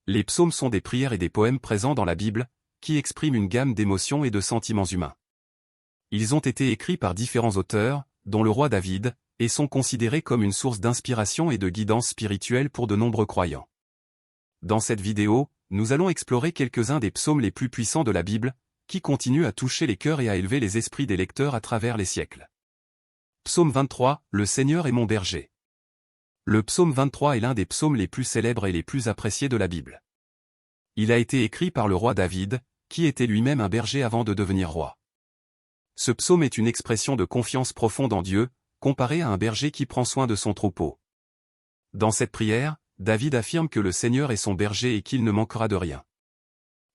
Les psaumes sont des prières et des poèmes présents dans la Bible, qui expriment une gamme d'émotions et de sentiments humains. Ils ont été écrits par différents auteurs, dont le roi David, et sont considérés comme une source d'inspiration et de guidance spirituelle pour de nombreux croyants. Dans cette vidéo, nous allons explorer quelques-uns des psaumes les plus puissants de la Bible, qui continuent à toucher les cœurs et à élever les esprits des lecteurs à travers les siècles. Psaume 23, Le Seigneur est mon berger. Le psaume 23 est l'un des psaumes les plus célèbres et les plus appréciés de la Bible. Il a été écrit par le roi David, qui était lui-même un berger avant de devenir roi. Ce psaume est une expression de confiance profonde en Dieu, comparé à un berger qui prend soin de son troupeau. Dans cette prière, David affirme que le Seigneur est son berger et qu'il ne manquera de rien.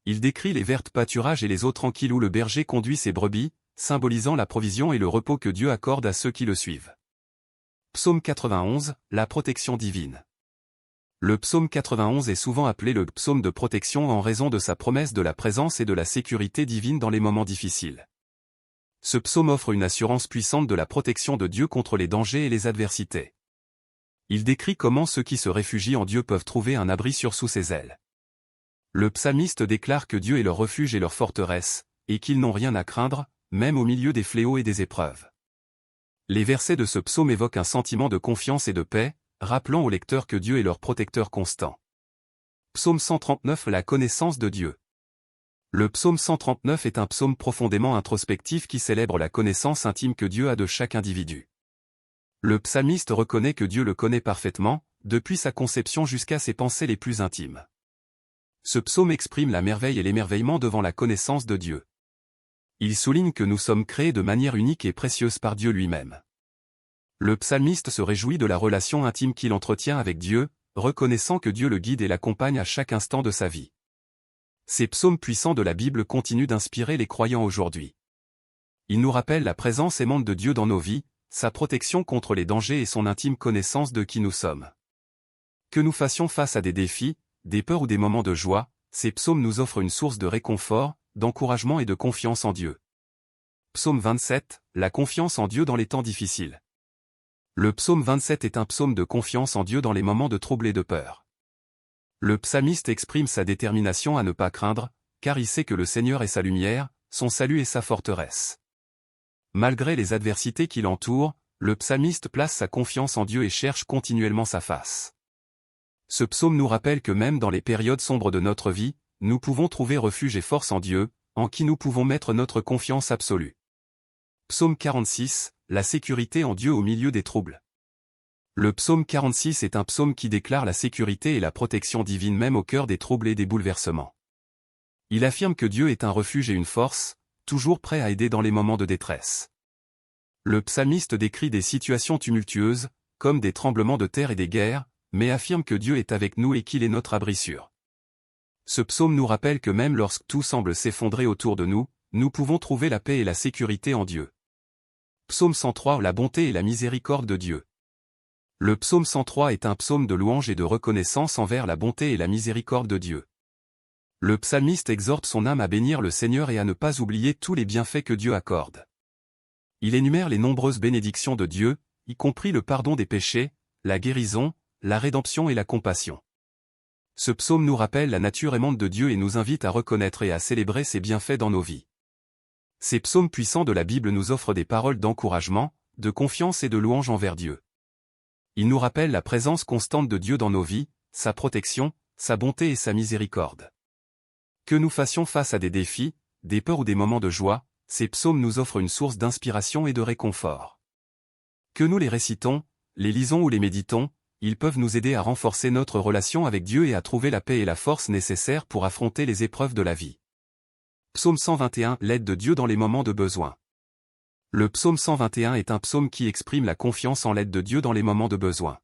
Il décrit les verts pâturages et les eaux tranquilles où le berger conduit ses brebis, symbolisant la provision et le repos que Dieu accorde à ceux qui le suivent. Psaume 91, la protection divine. Le psaume 91 est souvent appelé le psaume de protection en raison de sa promesse de la présence et de la sécurité divine dans les moments difficiles. Ce psaume offre une assurance puissante de la protection de Dieu contre les dangers et les adversités. Il décrit comment ceux qui se réfugient en Dieu peuvent trouver un abri sous ses ailes. Le psalmiste déclare que Dieu est leur refuge et leur forteresse, et qu'ils n'ont rien à craindre, même au milieu des fléaux et des épreuves. Les versets de ce psaume évoquent un sentiment de confiance et de paix, rappelant aux lecteurs que Dieu est leur protecteur constant. Psaume 139, la connaissance de Dieu. Le psaume 139 est un psaume profondément introspectif qui célèbre la connaissance intime que Dieu a de chaque individu. Le psalmiste reconnaît que Dieu le connaît parfaitement, depuis sa conception jusqu'à ses pensées les plus intimes. Ce psaume exprime la merveille et l'émerveillement devant la connaissance de Dieu. Il souligne que nous sommes créés de manière unique et précieuse par Dieu lui-même. Le psalmiste se réjouit de la relation intime qu'il entretient avec Dieu, reconnaissant que Dieu le guide et l'accompagne à chaque instant de sa vie. Ces psaumes puissants de la Bible continuent d'inspirer les croyants aujourd'hui. Ils nous rappellent la présence aimante de Dieu dans nos vies, sa protection contre les dangers et son intime connaissance de qui nous sommes. Que nous fassions face à des défis, des peurs ou des moments de joie, ces psaumes nous offrent une source de réconfort, d'encouragement et de confiance en Dieu. Psaume 27, la confiance en Dieu dans les temps difficiles. Le psaume 27 est un psaume de confiance en Dieu dans les moments de trouble et de peur. Le psalmiste exprime sa détermination à ne pas craindre, car il sait que le Seigneur est sa lumière, son salut et sa forteresse. Malgré les adversités qui l'entourent, le psalmiste place sa confiance en Dieu et cherche continuellement sa face. Ce psaume nous rappelle que même dans les périodes sombres de notre vie, nous pouvons trouver refuge et force en Dieu, en qui nous pouvons mettre notre confiance absolue. Psaume 46, la sécurité en Dieu au milieu des troubles. Le psaume 46 est un psaume qui déclare la sécurité et la protection divine même au cœur des troubles et des bouleversements. Il affirme que Dieu est un refuge et une force, toujours prêt à aider dans les moments de détresse. Le psalmiste décrit des situations tumultueuses, comme des tremblements de terre et des guerres, mais affirme que Dieu est avec nous et qu'il est notre abri sûr. Ce psaume nous rappelle que même lorsque tout semble s'effondrer autour de nous, nous pouvons trouver la paix et la sécurité en Dieu. Psaume 103, la bonté et la miséricorde de Dieu. Le psaume 103 est un psaume de louange et de reconnaissance envers la bonté et la miséricorde de Dieu. Le psalmiste exhorte son âme à bénir le Seigneur et à ne pas oublier tous les bienfaits que Dieu accorde. Il énumère les nombreuses bénédictions de Dieu, y compris le pardon des péchés, la guérison, la rédemption et la compassion. Ce psaume nous rappelle la nature aimante de Dieu et nous invite à reconnaître et à célébrer ses bienfaits dans nos vies. Ces psaumes puissants de la Bible nous offrent des paroles d'encouragement, de confiance et de louange envers Dieu. Ils nous rappellent la présence constante de Dieu dans nos vies, sa protection, sa bonté et sa miséricorde. Que nous fassions face à des défis, des peurs ou des moments de joie, ces psaumes nous offrent une source d'inspiration et de réconfort. Que nous les récitons, les lisons ou les méditons, ils peuvent nous aider à renforcer notre relation avec Dieu et à trouver la paix et la force nécessaires pour affronter les épreuves de la vie. Psaume 121, l'aide de Dieu dans les moments de besoin. Le psaume 121 est un psaume qui exprime la confiance en l'aide de Dieu dans les moments de besoin.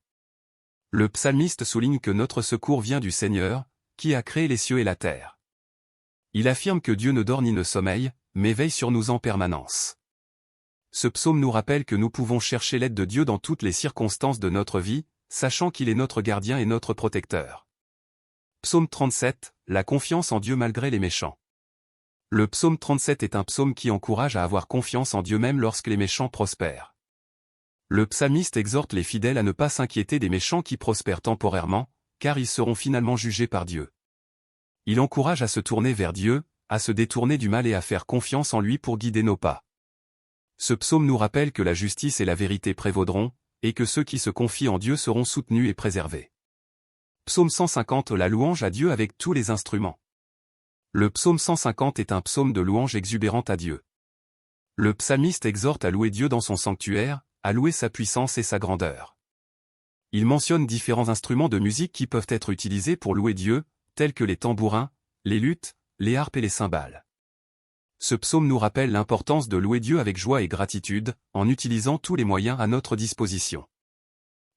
Le psalmiste souligne que notre secours vient du Seigneur, qui a créé les cieux et la terre. Il affirme que Dieu ne dort ni ne sommeille, mais veille sur nous en permanence. Ce psaume nous rappelle que nous pouvons chercher l'aide de Dieu dans toutes les circonstances de notre vie, sachant qu'il est notre gardien et notre protecteur. Psaume 37, la confiance en Dieu malgré les méchants. Le psaume 37 est un psaume qui encourage à avoir confiance en Dieu même lorsque les méchants prospèrent. Le psalmiste exhorte les fidèles à ne pas s'inquiéter des méchants qui prospèrent temporairement, car ils seront finalement jugés par Dieu. Il encourage à se tourner vers Dieu, à se détourner du mal et à faire confiance en lui pour guider nos pas. Ce psaume nous rappelle que la justice et la vérité prévaudront, et que ceux qui se confient en Dieu seront soutenus et préservés. Psaume 150. La louange à Dieu avec tous les instruments. Le psaume 150 est un psaume de louange exubérante à Dieu. Le psalmiste exhorte à louer Dieu dans son sanctuaire, à louer sa puissance et sa grandeur. Il mentionne différents instruments de musique qui peuvent être utilisés pour louer Dieu, tels que les tambourins, les luths, les harpes et les cymbales. Ce psaume nous rappelle l'importance de louer Dieu avec joie et gratitude, en utilisant tous les moyens à notre disposition.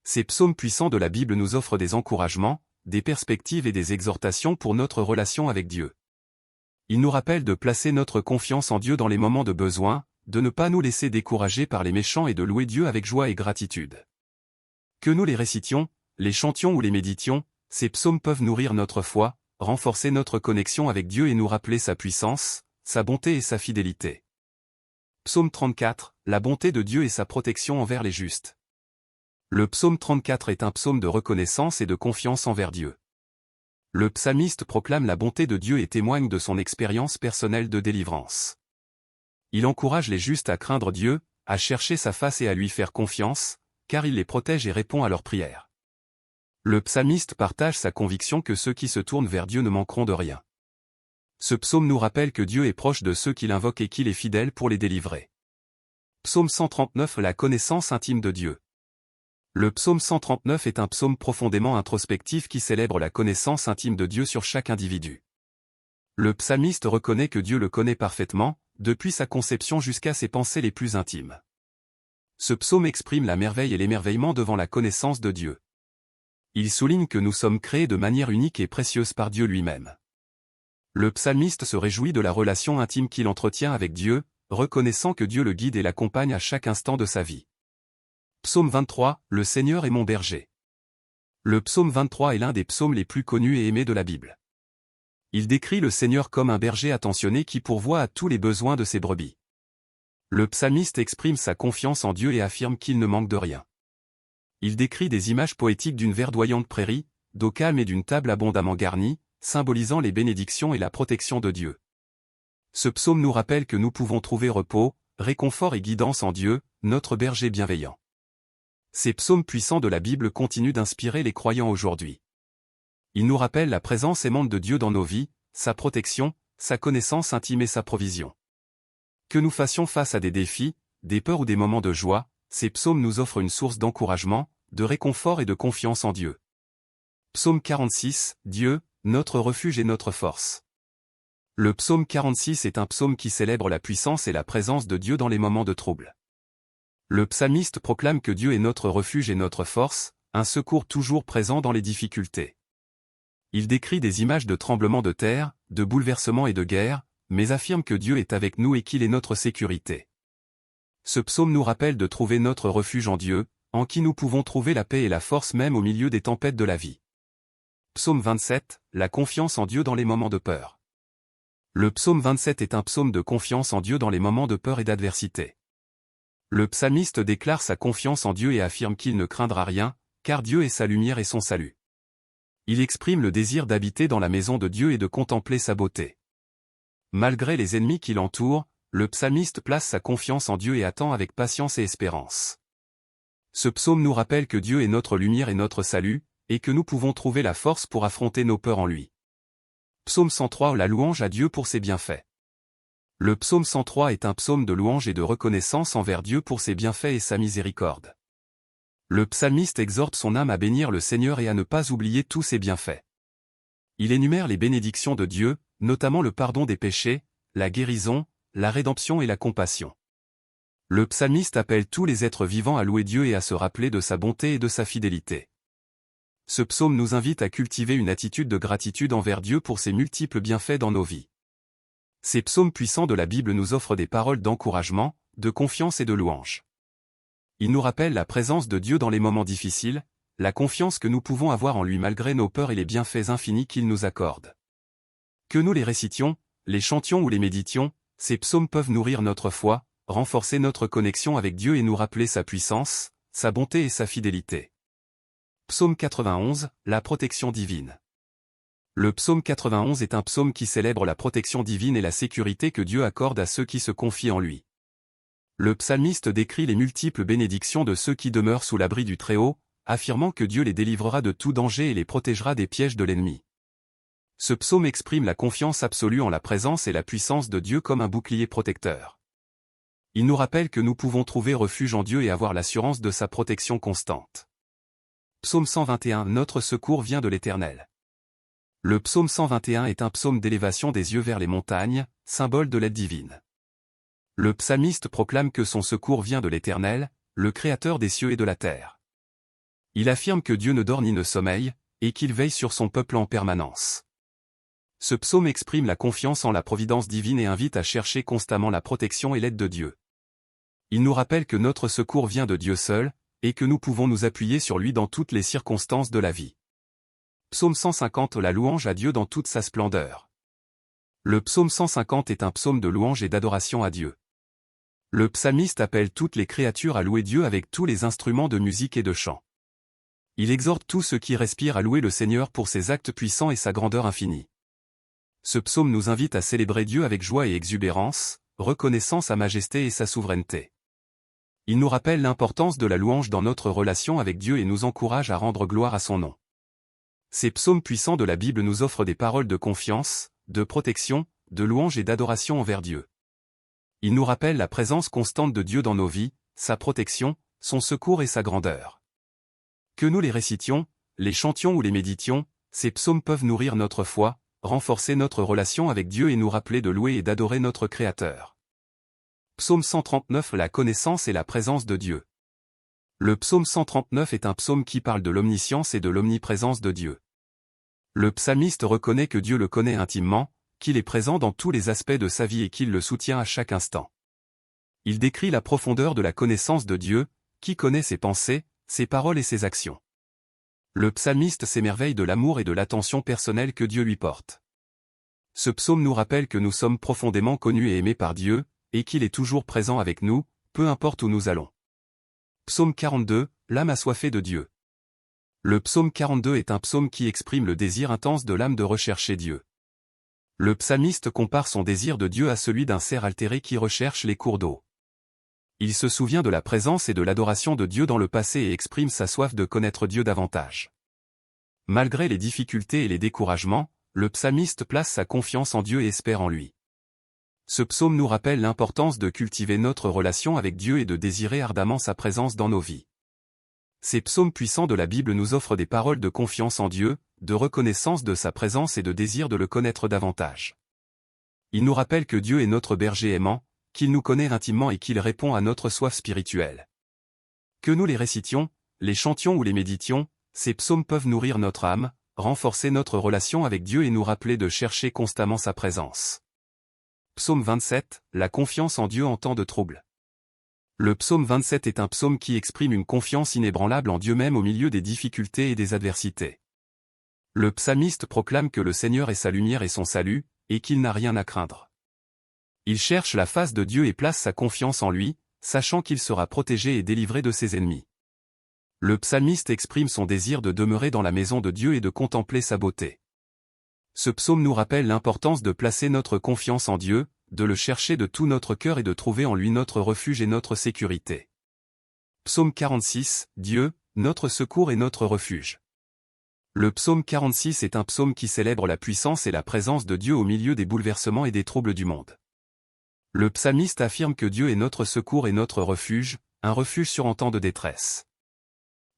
Ces psaumes puissants de la Bible nous offrent des encouragements, des perspectives et des exhortations pour notre relation avec Dieu. Ils nous rappellent de placer notre confiance en Dieu dans les moments de besoin, de ne pas nous laisser décourager par les méchants et de louer Dieu avec joie et gratitude. Que nous les récitions, les chantions ou les méditions, ces psaumes peuvent nourrir notre foi, renforcer notre connexion avec Dieu et nous rappeler sa puissance, sa bonté et sa fidélité. Psaume 34, la bonté de Dieu et sa protection envers les justes. Le psaume 34 est un psaume de reconnaissance et de confiance envers Dieu. Le psalmiste proclame la bonté de Dieu et témoigne de son expérience personnelle de délivrance. Il encourage les justes à craindre Dieu, à chercher sa face et à lui faire confiance, car il les protège et répond à leurs prières. Le psalmiste partage sa conviction que ceux qui se tournent vers Dieu ne manqueront de rien. Ce psaume nous rappelle que Dieu est proche de ceux qui l'invoquent et qu'il est fidèle pour les délivrer. Psaume 139. La connaissance intime de Dieu. Le psaume 139 est un psaume profondément introspectif qui célèbre la connaissance intime de Dieu sur chaque individu. Le psalmiste reconnaît que Dieu le connaît parfaitement, depuis sa conception jusqu'à ses pensées les plus intimes. Ce psaume exprime la merveille et l'émerveillement devant la connaissance de Dieu. Il souligne que nous sommes créés de manière unique et précieuse par Dieu lui-même. Le psalmiste se réjouit de la relation intime qu'il entretient avec Dieu, reconnaissant que Dieu le guide et l'accompagne à chaque instant de sa vie. Psaume 23, le Seigneur est mon berger. Le psaume 23 est l'un des psaumes les plus connus et aimés de la Bible. Il décrit le Seigneur comme un berger attentionné qui pourvoit à tous les besoins de ses brebis. Le psalmiste exprime sa confiance en Dieu et affirme qu'il ne manque de rien. Il décrit des images poétiques d'une verdoyante prairie, d'eau calme et d'une table abondamment garnie, symbolisant les bénédictions et la protection de Dieu. Ce psaume nous rappelle que nous pouvons trouver repos, réconfort et guidance en Dieu, notre berger bienveillant. Ces psaumes puissants de la Bible continuent d'inspirer les croyants aujourd'hui. Ils nous rappellent la présence aimante de Dieu dans nos vies, sa protection, sa connaissance intime et sa provision. Que nous fassions face à des défis, des peurs ou des moments de joie, ces psaumes nous offrent une source d'encouragement, de réconfort et de confiance en Dieu. Psaume 46, Dieu, notre refuge et notre force. Le psaume 46 est un psaume qui célèbre la puissance et la présence de Dieu dans les moments de trouble. Le psalmiste proclame que Dieu est notre refuge et notre force, un secours toujours présent dans les difficultés. Il décrit des images de tremblements de terre, de bouleversements et de guerre, mais affirme que Dieu est avec nous et qu'il est notre sécurité. Ce psaume nous rappelle de trouver notre refuge en Dieu, en qui nous pouvons trouver la paix et la force même au milieu des tempêtes de la vie. Psaume 27, la confiance en Dieu dans les moments de peur. Le psaume 27 est un psaume de confiance en Dieu dans les moments de peur et d'adversité. Le psalmiste déclare sa confiance en Dieu et affirme qu'il ne craindra rien, car Dieu est sa lumière et son salut. Il exprime le désir d'habiter dans la maison de Dieu et de contempler sa beauté. Malgré les ennemis qui l'entourent, le psalmiste place sa confiance en Dieu et attend avec patience et espérance. Ce psaume nous rappelle que Dieu est notre lumière et notre salut, et que nous pouvons trouver la force pour affronter nos peurs en lui. Psaume 103. La louange à Dieu pour ses bienfaits. Le psaume 103 est un psaume de louange et de reconnaissance envers Dieu pour ses bienfaits et sa miséricorde. Le psalmiste exhorte son âme à bénir le Seigneur et à ne pas oublier tous ses bienfaits. Il énumère les bénédictions de Dieu, notamment le pardon des péchés, la guérison, la rédemption et la compassion. Le psalmiste appelle tous les êtres vivants à louer Dieu et à se rappeler de sa bonté et de sa fidélité. Ce psaume nous invite à cultiver une attitude de gratitude envers Dieu pour ses multiples bienfaits dans nos vies. Ces psaumes puissants de la Bible nous offrent des paroles d'encouragement, de confiance et de louange. Ils nous rappellent la présence de Dieu dans les moments difficiles, la confiance que nous pouvons avoir en lui malgré nos peurs et les bienfaits infinis qu'il nous accorde. Que nous les récitions, les chantions ou les méditions, ces psaumes peuvent nourrir notre foi, renforcer notre connexion avec Dieu et nous rappeler sa puissance, sa bonté et sa fidélité. Psaume 91, la protection divine. Le psaume 91 est un psaume qui célèbre la protection divine et la sécurité que Dieu accorde à ceux qui se confient en lui. Le psalmiste décrit les multiples bénédictions de ceux qui demeurent sous l'abri du Très-Haut, affirmant que Dieu les délivrera de tout danger et les protégera des pièges de l'ennemi. Ce psaume exprime la confiance absolue en la présence et la puissance de Dieu comme un bouclier protecteur. Il nous rappelle que nous pouvons trouver refuge en Dieu et avoir l'assurance de sa protection constante. Psaume 121 « Notre secours vient de l'Éternel ». Le psaume 121 est un psaume d'élévation des yeux vers les montagnes, symbole de l'aide divine. Le psalmiste proclame que son secours vient de l'Éternel, le Créateur des cieux et de la terre. Il affirme que Dieu ne dort ni ne sommeille, et qu'il veille sur son peuple en permanence. Ce psaume exprime la confiance en la providence divine et invite à chercher constamment la protection et l'aide de Dieu. Il nous rappelle que notre secours vient de Dieu seul, et que nous pouvons nous appuyer sur lui dans toutes les circonstances de la vie. Psaume 150 La louange à Dieu dans toute sa splendeur. Le psaume 150 est un psaume de louange et d'adoration à Dieu. Le psalmiste appelle toutes les créatures à louer Dieu avec tous les instruments de musique et de chant. Il exhorte tous ceux qui respirent à louer le Seigneur pour ses actes puissants et sa grandeur infinie. Ce psaume nous invite à célébrer Dieu avec joie et exubérance, reconnaissant sa majesté et sa souveraineté. Il nous rappelle l'importance de la louange dans notre relation avec Dieu et nous encourage à rendre gloire à son nom. Ces psaumes puissants de la Bible nous offrent des paroles de confiance, de protection, de louange et d'adoration envers Dieu. Ils nous rappellent la présence constante de Dieu dans nos vies, sa protection, son secours et sa grandeur. Que nous les récitions, les chantions ou les méditions, ces psaumes peuvent nourrir notre foi, renforcer notre relation avec Dieu et nous rappeler de louer et d'adorer notre Créateur. Psaume 139 La connaissance et la présence de Dieu. Le psaume 139 est un psaume qui parle de l'omniscience et de l'omniprésence de Dieu. Le psalmiste reconnaît que Dieu le connaît intimement, qu'il est présent dans tous les aspects de sa vie et qu'il le soutient à chaque instant. Il décrit la profondeur de la connaissance de Dieu, qui connaît ses pensées, ses paroles et ses actions. Le psalmiste s'émerveille de l'amour et de l'attention personnelle que Dieu lui porte. Ce psaume nous rappelle que nous sommes profondément connus et aimés par Dieu, et qu'il est toujours présent avec nous, peu importe où nous allons. Psaume 42, l'âme assoiffée de Dieu. Le psaume 42 est un psaume qui exprime le désir intense de l'âme de rechercher Dieu. Le psalmiste compare son désir de Dieu à celui d'un cerf altéré qui recherche les cours d'eau. Il se souvient de la présence et de l'adoration de Dieu dans le passé et exprime sa soif de connaître Dieu davantage. Malgré les difficultés et les découragements, le psalmiste place sa confiance en Dieu et espère en lui. Ce psaume nous rappelle l'importance de cultiver notre relation avec Dieu et de désirer ardemment sa présence dans nos vies. Ces psaumes puissants de la Bible nous offrent des paroles de confiance en Dieu, de reconnaissance de sa présence et de désir de le connaître davantage. Ils nous rappellent que Dieu est notre berger aimant, qu'il nous connaît intimement et qu'il répond à notre soif spirituelle. Que nous les récitions, les chantions ou les méditions, ces psaumes peuvent nourrir notre âme, renforcer notre relation avec Dieu et nous rappeler de chercher constamment sa présence. Psaume 27, la confiance en Dieu en temps de trouble. Le psaume 27 est un psaume qui exprime une confiance inébranlable en Dieu même au milieu des difficultés et des adversités. Le psalmiste proclame que le Seigneur est sa lumière et son salut, et qu'il n'a rien à craindre. Il cherche la face de Dieu et place sa confiance en lui, sachant qu'il sera protégé et délivré de ses ennemis. Le psalmiste exprime son désir de demeurer dans la maison de Dieu et de contempler sa beauté. Ce psaume nous rappelle l'importance de placer notre confiance en Dieu, de le chercher de tout notre cœur et de trouver en lui notre refuge et notre sécurité. Psaume 46, Dieu, notre secours et notre refuge. Le psaume 46 est un psaume qui célèbre la puissance et la présence de Dieu au milieu des bouleversements et des troubles du monde. Le psalmiste affirme que Dieu est notre secours et notre refuge, un refuge sur en temps de détresse.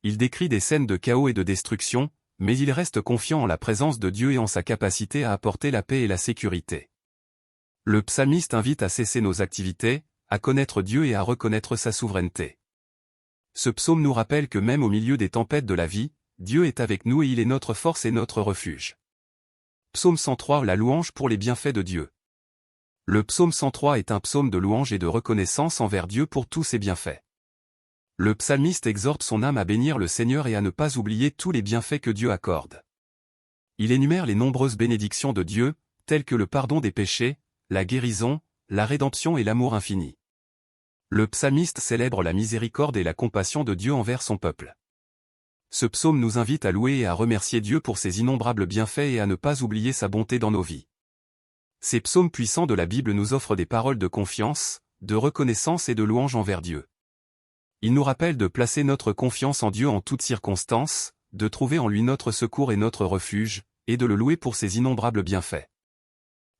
Il décrit des scènes de chaos et de destruction, mais il reste confiant en la présence de Dieu et en sa capacité à apporter la paix et la sécurité. Le psalmiste invite à cesser nos activités, à connaître Dieu et à reconnaître sa souveraineté. Ce psaume nous rappelle que même au milieu des tempêtes de la vie, Dieu est avec nous et il est notre force et notre refuge. Psaume 103 La louange pour les bienfaits de Dieu. Le psaume 103 est un psaume de louange et de reconnaissance envers Dieu pour tous ses bienfaits. Le psalmiste exhorte son âme à bénir le Seigneur et à ne pas oublier tous les bienfaits que Dieu accorde. Il énumère les nombreuses bénédictions de Dieu, telles que le pardon des péchés, la guérison, la rédemption et l'amour infini. Le psalmiste célèbre la miséricorde et la compassion de Dieu envers son peuple. Ce psaume nous invite à louer et à remercier Dieu pour ses innombrables bienfaits et à ne pas oublier sa bonté dans nos vies. Ces psaumes puissants de la Bible nous offrent des paroles de confiance, de reconnaissance et de louange envers Dieu. Ils nous rappellent de placer notre confiance en Dieu en toutes circonstances, de trouver en lui notre secours et notre refuge, et de le louer pour ses innombrables bienfaits.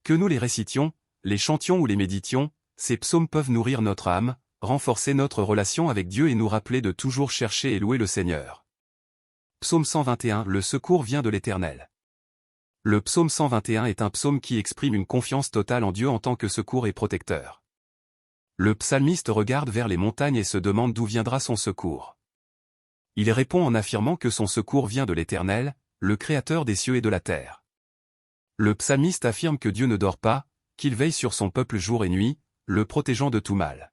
Que nous les récitions, les chantions ou les méditions, ces psaumes peuvent nourrir notre âme, renforcer notre relation avec Dieu et nous rappeler de toujours chercher et louer le Seigneur. Psaume 121. Le secours vient de l'Éternel. Le psaume 121 est un psaume qui exprime une confiance totale en Dieu en tant que secours et protecteur. Le psalmiste regarde vers les montagnes et se demande d'où viendra son secours. Il répond en affirmant que son secours vient de l'Éternel, le Créateur des cieux et de la terre. Le psalmiste affirme que Dieu ne dort pas, qu'il veille sur son peuple jour et nuit, le protégeant de tout mal.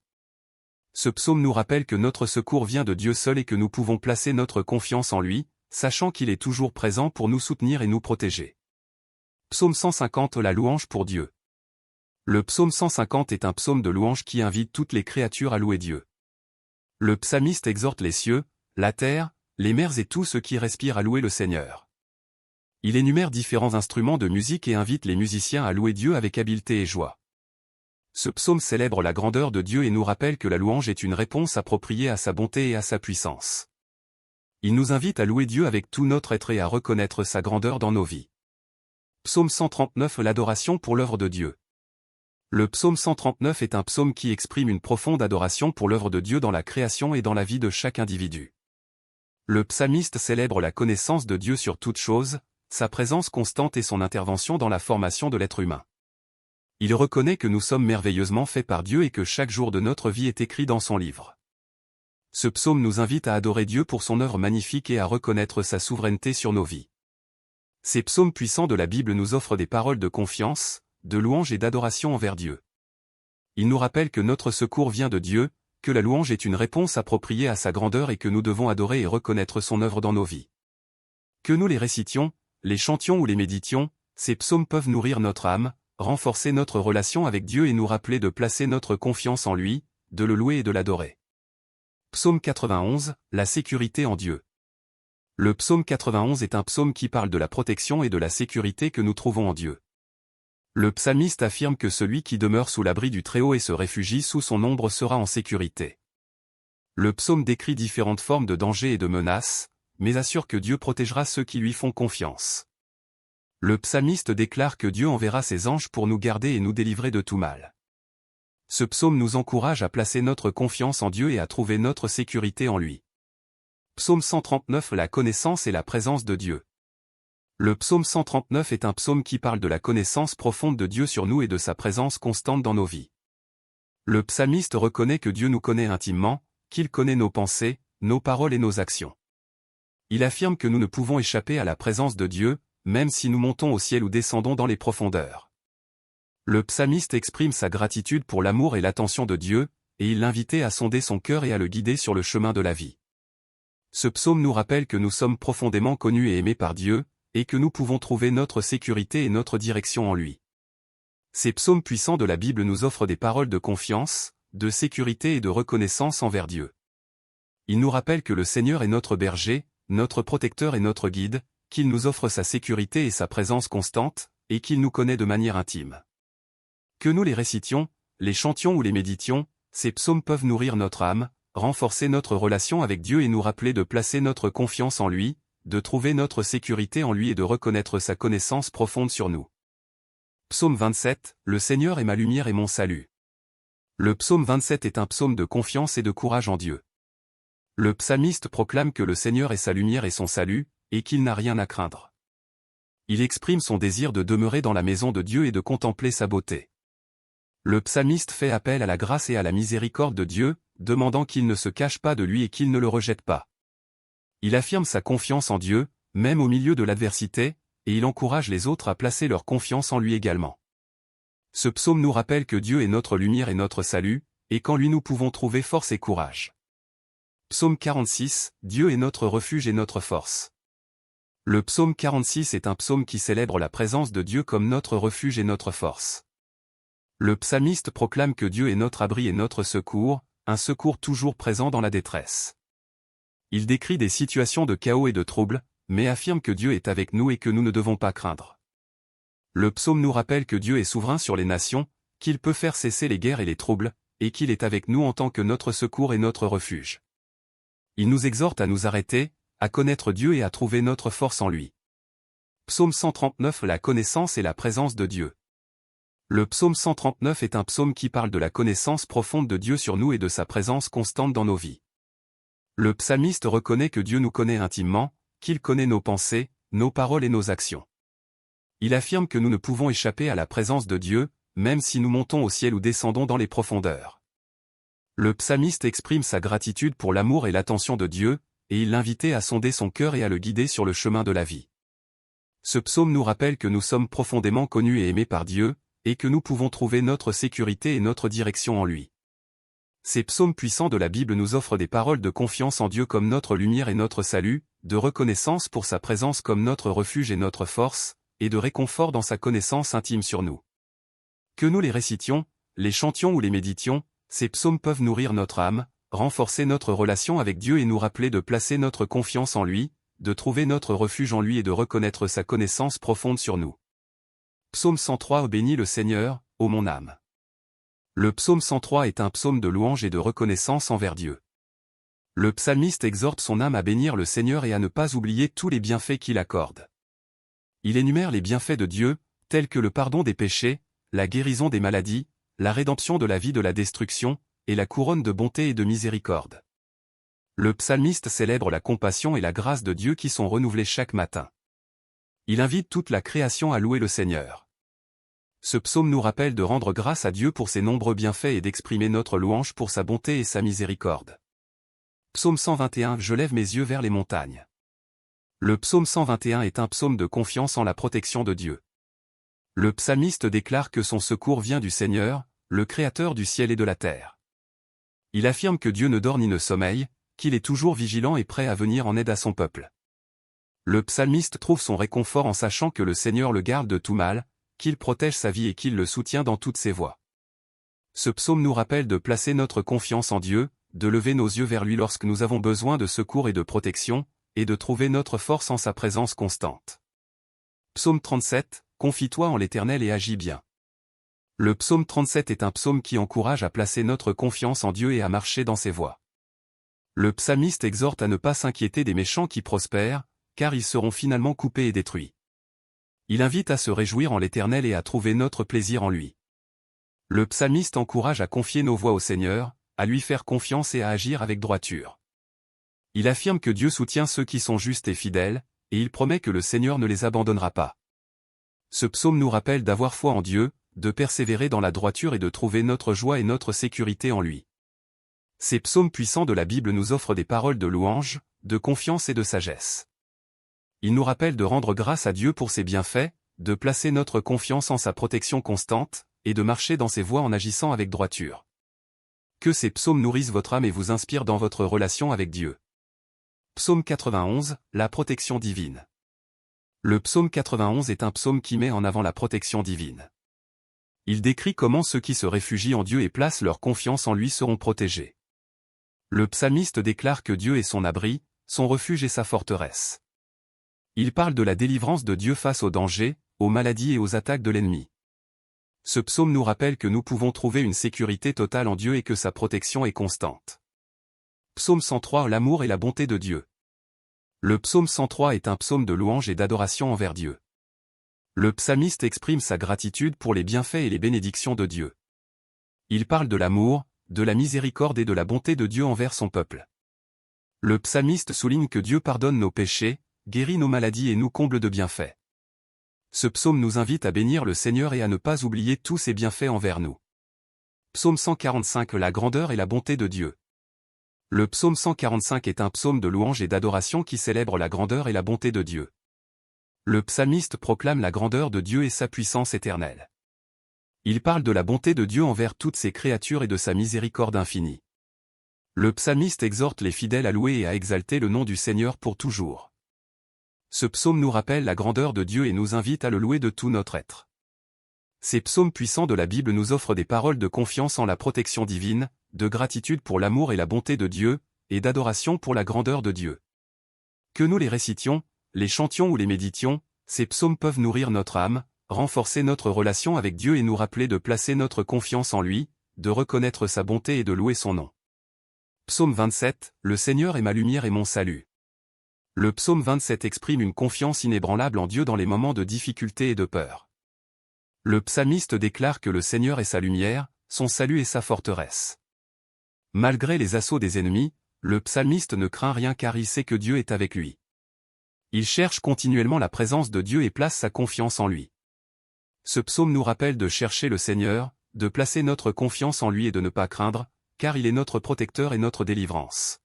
Ce psaume nous rappelle que notre secours vient de Dieu seul et que nous pouvons placer notre confiance en lui, sachant qu'il est toujours présent pour nous soutenir et nous protéger. Psaume 150. La louange pour Dieu. Le psaume 150 est un psaume de louange qui invite toutes les créatures à louer Dieu. Le psalmiste exhorte les cieux, la terre, les mers et tout ce qui respire à louer le Seigneur. Il énumère différents instruments de musique et invite les musiciens à louer Dieu avec habileté et joie. Ce psaume célèbre la grandeur de Dieu et nous rappelle que la louange est une réponse appropriée à sa bonté et à sa puissance. Il nous invite à louer Dieu avec tout notre être et à reconnaître sa grandeur dans nos vies. Psaume 139. L'adoration pour l'œuvre de Dieu. Le psaume 139 est un psaume qui exprime une profonde adoration pour l'œuvre de Dieu dans la création et dans la vie de chaque individu. Le psalmiste célèbre la connaissance de Dieu sur toute chose, sa présence constante et son intervention dans la formation de l'être humain. Il reconnaît que nous sommes merveilleusement faits par Dieu et que chaque jour de notre vie est écrit dans son livre. Ce psaume nous invite à adorer Dieu pour son œuvre magnifique et à reconnaître sa souveraineté sur nos vies. Ces psaumes puissants de la Bible nous offrent des paroles de confiance, de louange et d'adoration envers Dieu. Ils nous rappellent que notre secours vient de Dieu, que la louange est une réponse appropriée à sa grandeur et que nous devons adorer et reconnaître son œuvre dans nos vies. Que nous les récitions, les chantions ou les méditions, ces psaumes peuvent nourrir notre âme, renforcer notre relation avec Dieu et nous rappeler de placer notre confiance en lui, de le louer et de l'adorer. Psaume 91. La sécurité en Dieu. Le psaume 91 est un psaume qui parle de la protection et de la sécurité que nous trouvons en Dieu. Le psalmiste affirme que celui qui demeure sous l'abri du Très-Haut et se réfugie sous son ombre sera en sécurité. Le psaume décrit différentes formes de dangers et de menaces, mais assure que Dieu protégera ceux qui lui font confiance. Le psalmiste déclare que Dieu enverra ses anges pour nous garder et nous délivrer de tout mal. Ce psaume nous encourage à placer notre confiance en Dieu et à trouver notre sécurité en lui. Psaume 139. La connaissance et la présence de Dieu. Le psaume 139 est un psaume qui parle de la connaissance profonde de Dieu sur nous et de sa présence constante dans nos vies. Le psalmiste reconnaît que Dieu nous connaît intimement, qu'il connaît nos pensées, nos paroles et nos actions. Il affirme que nous ne pouvons échapper à la présence de Dieu, même si nous montons au ciel ou descendons dans les profondeurs. Le psalmiste exprime sa gratitude pour l'amour et l'attention de Dieu, et il l'invitait à sonder son cœur et à le guider sur le chemin de la vie. Ce psaume nous rappelle que nous sommes profondément connus et aimés par Dieu, et que nous pouvons trouver notre sécurité et notre direction en lui. Ces psaumes puissants de la Bible nous offrent des paroles de confiance, de sécurité et de reconnaissance envers Dieu. Ils nous rappellent que le Seigneur est notre berger, notre protecteur et notre guide, qu'il nous offre sa sécurité et sa présence constante, et qu'il nous connaît de manière intime. Que nous les récitions, les chantions ou les méditions, ces psaumes peuvent nourrir notre âme, renforcer notre relation avec Dieu et nous rappeler de placer notre confiance en lui, de trouver notre sécurité en lui et de reconnaître sa connaissance profonde sur nous. Psaume 27. Le Seigneur est ma lumière et mon salut. Le psaume 27 est un psaume de confiance et de courage en Dieu. Le psalmiste proclame que le Seigneur est sa lumière et son salut, et qu'il n'a rien à craindre. Il exprime son désir de demeurer dans la maison de Dieu et de contempler sa beauté. Le psalmiste fait appel à la grâce et à la miséricorde de Dieu, demandant qu'il ne se cache pas de lui et qu'il ne le rejette pas. Il affirme sa confiance en Dieu, même au milieu de l'adversité, et il encourage les autres à placer leur confiance en lui également. Ce psaume nous rappelle que Dieu est notre lumière et notre salut, et qu'en lui nous pouvons trouver force et courage. Psaume 46. Dieu est notre refuge et notre force. Le psaume 46 est un psaume qui célèbre la présence de Dieu comme notre refuge et notre force. Le psalmiste proclame que Dieu est notre abri et notre secours, un secours toujours présent dans la détresse. Il décrit des situations de chaos et de troubles, mais affirme que Dieu est avec nous et que nous ne devons pas craindre. Le psaume nous rappelle que Dieu est souverain sur les nations, qu'il peut faire cesser les guerres et les troubles, et qu'il est avec nous en tant que notre secours et notre refuge. Il nous exhorte à nous arrêter, à connaître Dieu et à trouver notre force en lui. Psaume 139 La connaissance et la présence de Dieu. Le psaume 139 est un psaume qui parle de la connaissance profonde de Dieu sur nous et de sa présence constante dans nos vies. Le psalmiste reconnaît que Dieu nous connaît intimement, qu'il connaît nos pensées, nos paroles et nos actions. Il affirme que nous ne pouvons échapper à la présence de Dieu, même si nous montons au ciel ou descendons dans les profondeurs. Le psalmiste exprime sa gratitude pour l'amour et l'attention de Dieu, et il l'invitait à sonder son cœur et à le guider sur le chemin de la vie. Ce psaume nous rappelle que nous sommes profondément connus et aimés par Dieu, et que nous pouvons trouver notre sécurité et notre direction en lui. Ces psaumes puissants de la Bible nous offrent des paroles de confiance en Dieu comme notre lumière et notre salut, de reconnaissance pour sa présence comme notre refuge et notre force, et de réconfort dans sa connaissance intime sur nous. Que nous les récitions, les chantions ou les méditions, ces psaumes peuvent nourrir notre âme, renforcer notre relation avec Dieu et nous rappeler de placer notre confiance en lui, de trouver notre refuge en lui et de reconnaître sa connaissance profonde sur nous. Psaume 103 Bénis le Seigneur, ô mon âme. Le psaume 103 est un psaume de louange et de reconnaissance envers Dieu. Le psalmiste exhorte son âme à bénir le Seigneur et à ne pas oublier tous les bienfaits qu'il accorde. Il énumère les bienfaits de Dieu, tels que le pardon des péchés, la guérison des maladies, la rédemption de la vie de la destruction, et la couronne de bonté et de miséricorde. Le psalmiste célèbre la compassion et la grâce de Dieu qui sont renouvelées chaque matin. Il invite toute la création à louer le Seigneur. Ce psaume nous rappelle de rendre grâce à Dieu pour ses nombreux bienfaits et d'exprimer notre louange pour sa bonté et sa miséricorde. Psaume 121 Je lève mes yeux vers les montagnes. Le psaume 121 est un psaume de confiance en la protection de Dieu. Le psalmiste déclare que son secours vient du Seigneur, le Créateur du ciel et de la terre. Il affirme que Dieu ne dort ni ne sommeille, qu'il est toujours vigilant et prêt à venir en aide à son peuple. Le psalmiste trouve son réconfort en sachant que le Seigneur le garde de tout mal, qu'il protège sa vie et qu'il le soutient dans toutes ses voies. Ce psaume nous rappelle de placer notre confiance en Dieu, de lever nos yeux vers lui lorsque nous avons besoin de secours et de protection, et de trouver notre force en sa présence constante. Psaume 37 Confie-toi en l'Éternel et agis bien. Le psaume 37 est un psaume qui encourage à placer notre confiance en Dieu et à marcher dans ses voies. Le psalmiste exhorte à ne pas s'inquiéter des méchants qui prospèrent, car ils seront finalement coupés et détruits. Il invite à se réjouir en l'Éternel et à trouver notre plaisir en lui. Le psalmiste encourage à confier nos voies au Seigneur, à lui faire confiance et à agir avec droiture. Il affirme que Dieu soutient ceux qui sont justes et fidèles, et il promet que le Seigneur ne les abandonnera pas. Ce psaume nous rappelle d'avoir foi en Dieu, de persévérer dans la droiture et de trouver notre joie et notre sécurité en lui. Ces psaumes puissants de la Bible nous offrent des paroles de louange, de confiance et de sagesse. Ils nous rappellent de rendre grâce à Dieu pour ses bienfaits, de placer notre confiance en sa protection constante, et de marcher dans ses voies en agissant avec droiture. Que ces psaumes nourrissent votre âme et vous inspirent dans votre relation avec Dieu. Psaume 91, la protection divine. Le psaume 91 est un psaume qui met en avant la protection divine. Il décrit comment ceux qui se réfugient en Dieu et placent leur confiance en lui seront protégés. Le psalmiste déclare que Dieu est son abri, son refuge et sa forteresse. Il parle de la délivrance de Dieu face aux dangers, aux maladies et aux attaques de l'ennemi. Ce psaume nous rappelle que nous pouvons trouver une sécurité totale en Dieu et que sa protection est constante. Psaume 103 L'amour et la bonté de Dieu. Le psaume 103 est un psaume de louange et d'adoration envers Dieu. Le psalmiste exprime sa gratitude pour les bienfaits et les bénédictions de Dieu. Il parle de l'amour, de la miséricorde et de la bonté de Dieu envers son peuple. Le psalmiste souligne que Dieu pardonne nos péchés, guérit nos maladies et nous comble de bienfaits. Ce psaume nous invite à bénir le Seigneur et à ne pas oublier tous ses bienfaits envers nous. Psaume 145 La grandeur et la bonté de Dieu. Le psaume 145 est un psaume de louange et d'adoration qui célèbre la grandeur et la bonté de Dieu. Le psalmiste proclame la grandeur de Dieu et sa puissance éternelle. Il parle de la bonté de Dieu envers toutes ses créatures et de sa miséricorde infinie. Le psalmiste exhorte les fidèles à louer et à exalter le nom du Seigneur pour toujours. Ce psaume nous rappelle la grandeur de Dieu et nous invite à le louer de tout notre être. Ces psaumes puissants de la Bible nous offrent des paroles de confiance en la protection divine, de gratitude pour l'amour et la bonté de Dieu, et d'adoration pour la grandeur de Dieu. Que nous les récitions, les chantions ou les méditions, ces psaumes peuvent nourrir notre âme, renforcer notre relation avec Dieu et nous rappeler de placer notre confiance en lui, de reconnaître sa bonté et de louer son nom. Psaume 27, Le Seigneur est ma lumière et mon salut. Le psaume 27 exprime une confiance inébranlable en Dieu dans les moments de difficulté et de peur. Le psalmiste déclare que le Seigneur est sa lumière, son salut et sa forteresse. Malgré les assauts des ennemis, le psalmiste ne craint rien car il sait que Dieu est avec lui. Il cherche continuellement la présence de Dieu et place sa confiance en lui. Ce psaume nous rappelle de chercher le Seigneur, de placer notre confiance en lui et de ne pas craindre, car il est notre protecteur et notre délivrance.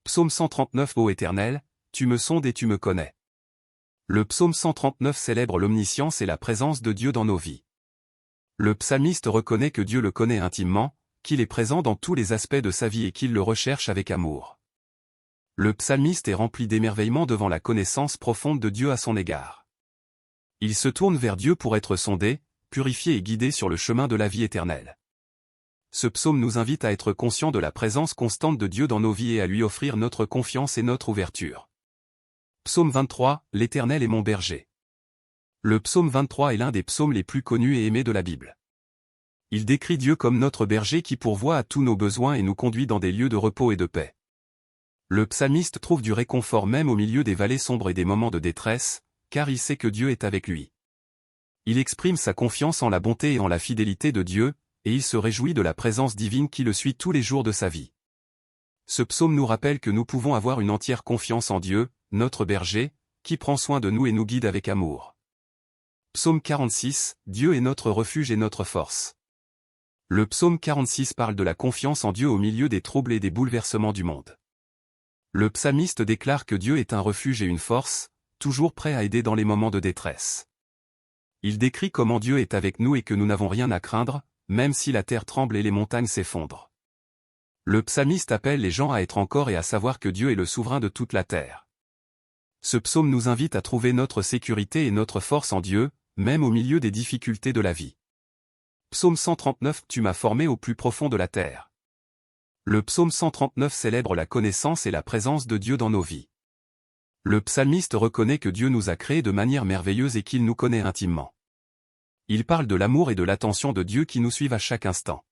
Psaume 139 Ô Éternel, tu me sondes et tu me connais. Le psaume 139 célèbre l'omniscience et la présence de Dieu dans nos vies. Le psalmiste reconnaît que Dieu le connaît intimement, qu'il est présent dans tous les aspects de sa vie et qu'il le recherche avec amour. Le psalmiste est rempli d'émerveillement devant la connaissance profonde de Dieu à son égard. Il se tourne vers Dieu pour être sondé, purifié et guidé sur le chemin de la vie éternelle. Ce psaume nous invite à être conscients de la présence constante de Dieu dans nos vies et à lui offrir notre confiance et notre ouverture. Psaume 23, L'Éternel est mon berger. Le psaume 23 est l'un des psaumes les plus connus et aimés de la Bible. Il décrit Dieu comme notre berger qui pourvoit à tous nos besoins et nous conduit dans des lieux de repos et de paix. Le psalmiste trouve du réconfort même au milieu des vallées sombres et des moments de détresse, car il sait que Dieu est avec lui. Il exprime sa confiance en la bonté et en la fidélité de Dieu, et il se réjouit de la présence divine qui le suit tous les jours de sa vie. Ce psaume nous rappelle que nous pouvons avoir une entière confiance en Dieu, notre berger, qui prend soin de nous et nous guide avec amour. Psaume 46, Dieu est notre refuge et notre force. Le psaume 46 parle de la confiance en Dieu au milieu des troubles et des bouleversements du monde. Le psalmiste déclare que Dieu est un refuge et une force, toujours prêt à aider dans les moments de détresse. Il décrit comment Dieu est avec nous et que nous n'avons rien à craindre, même si la terre tremble et les montagnes s'effondrent. Le psalmiste appelle les gens à être encore et à savoir que Dieu est le souverain de toute la terre. Ce psaume nous invite à trouver notre sécurité et notre force en Dieu, même au milieu des difficultés de la vie. Psaume 139 Tu m'as formé au plus profond de la terre. Le psaume 139 célèbre la connaissance et la présence de Dieu dans nos vies. Le psalmiste reconnaît que Dieu nous a créés de manière merveilleuse et qu'il nous connaît intimement. Il parle de l'amour et de l'attention de Dieu qui nous suivent à chaque instant.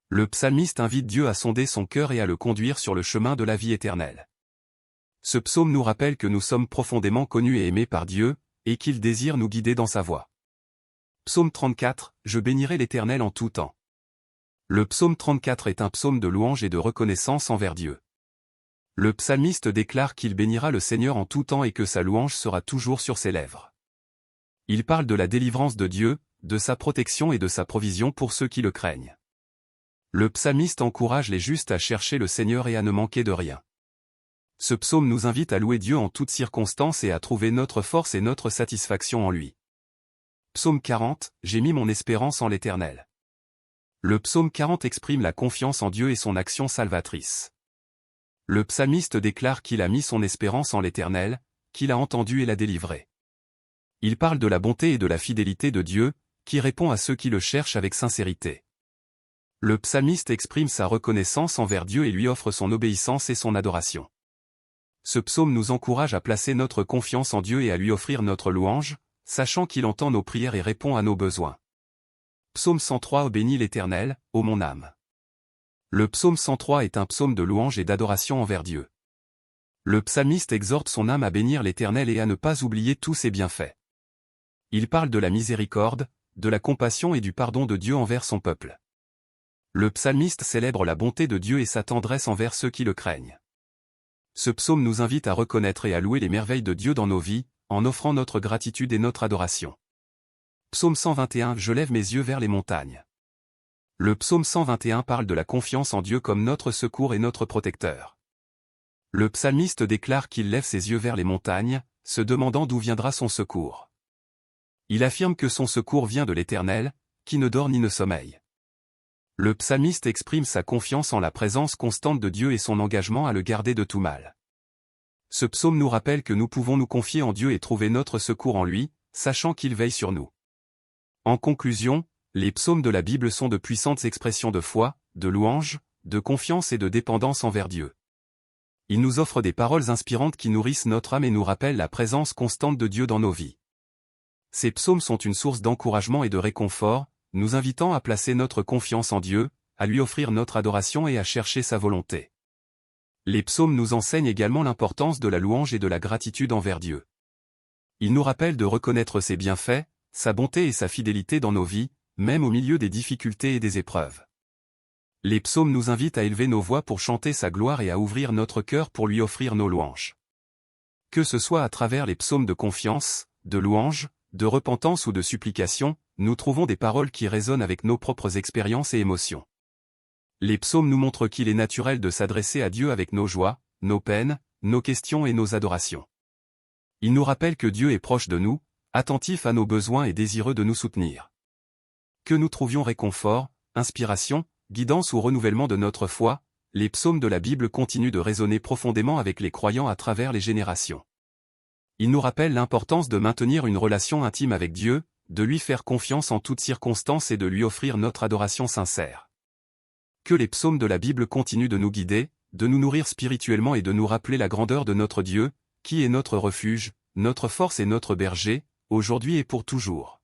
Le psalmiste invite Dieu à sonder son cœur et à le conduire sur le chemin de la vie éternelle. Ce psaume nous rappelle que nous sommes profondément connus et aimés par Dieu, et qu'il désire nous guider dans sa voie. Psaume 34, Je bénirai l'Éternel en tout temps. Le psaume 34 est un psaume de louange et de reconnaissance envers Dieu. Le psalmiste déclare qu'il bénira le Seigneur en tout temps et que sa louange sera toujours sur ses lèvres. Il parle de la délivrance de Dieu, de sa protection et de sa provision pour ceux qui le craignent. Le psalmiste encourage les justes à chercher le Seigneur et à ne manquer de rien. Ce psaume nous invite à louer Dieu en toutes circonstances et à trouver notre force et notre satisfaction en lui. Psaume 40, J'ai mis mon espérance en l'Éternel. Le psaume 40 exprime la confiance en Dieu et son action salvatrice. Le psalmiste déclare qu'il a mis son espérance en l'Éternel, qu'il a entendu et l'a délivré. Il parle de la bonté et de la fidélité de Dieu, qui répond à ceux qui le cherchent avec sincérité. Le psalmiste exprime sa reconnaissance envers Dieu et lui offre son obéissance et son adoration. Ce psaume nous encourage à placer notre confiance en Dieu et à lui offrir notre louange, sachant qu'il entend nos prières et répond à nos besoins. Psaume 103 Ô bénis l'Éternel, ô mon âme. Le psaume 103 est un psaume de louange et d'adoration envers Dieu. Le psalmiste exhorte son âme à bénir l'Éternel et à ne pas oublier tous ses bienfaits. Il parle de la miséricorde, de la compassion et du pardon de Dieu envers son peuple. Le psalmiste célèbre la bonté de Dieu et sa tendresse envers ceux qui le craignent. Ce psaume nous invite à reconnaître et à louer les merveilles de Dieu dans nos vies, en offrant notre gratitude et notre adoration. Psaume 121 Je lève mes yeux vers les montagnes. Le psaume 121 parle de la confiance en Dieu comme notre secours et notre protecteur. Le psalmiste déclare qu'il lève ses yeux vers les montagnes, se demandant d'où viendra son secours. Il affirme que son secours vient de l'Éternel, qui ne dort ni ne sommeille. Le psalmiste exprime sa confiance en la présence constante de Dieu et son engagement à le garder de tout mal. Ce psaume nous rappelle que nous pouvons nous confier en Dieu et trouver notre secours en lui, sachant qu'il veille sur nous. En conclusion, les psaumes de la Bible sont de puissantes expressions de foi, de louange, de confiance et de dépendance envers Dieu. Il nous offre des paroles inspirantes qui nourrissent notre âme et nous rappellent la présence constante de Dieu dans nos vies. Ces psaumes sont une source d'encouragement et de réconfort, nous invitant à placer notre confiance en Dieu, à lui offrir notre adoration et à chercher sa volonté. Les psaumes nous enseignent également l'importance de la louange et de la gratitude envers Dieu. Ils nous rappellent de reconnaître ses bienfaits, sa bonté et sa fidélité dans nos vies, même au milieu des difficultés et des épreuves. Les psaumes nous invitent à élever nos voix pour chanter sa gloire et à ouvrir notre cœur pour lui offrir nos louanges. Que ce soit à travers les psaumes de confiance, de louange, de repentance ou de supplication, nous trouvons des paroles qui résonnent avec nos propres expériences et émotions. Les psaumes nous montrent qu'il est naturel de s'adresser à Dieu avec nos joies, nos peines, nos questions et nos adorations. Ils nous rappellent que Dieu est proche de nous, attentif à nos besoins et désireux de nous soutenir. Que nous trouvions réconfort, inspiration, guidance ou renouvellement de notre foi, les psaumes de la Bible continuent de résonner profondément avec les croyants à travers les générations. Ils nous rappellent l'importance de maintenir une relation intime avec Dieu, de lui faire confiance en toutes circonstances et de lui offrir notre adoration sincère. Que les psaumes de la Bible continuent de nous guider, de nous nourrir spirituellement et de nous rappeler la grandeur de notre Dieu, qui est notre refuge, notre force et notre berger, aujourd'hui et pour toujours.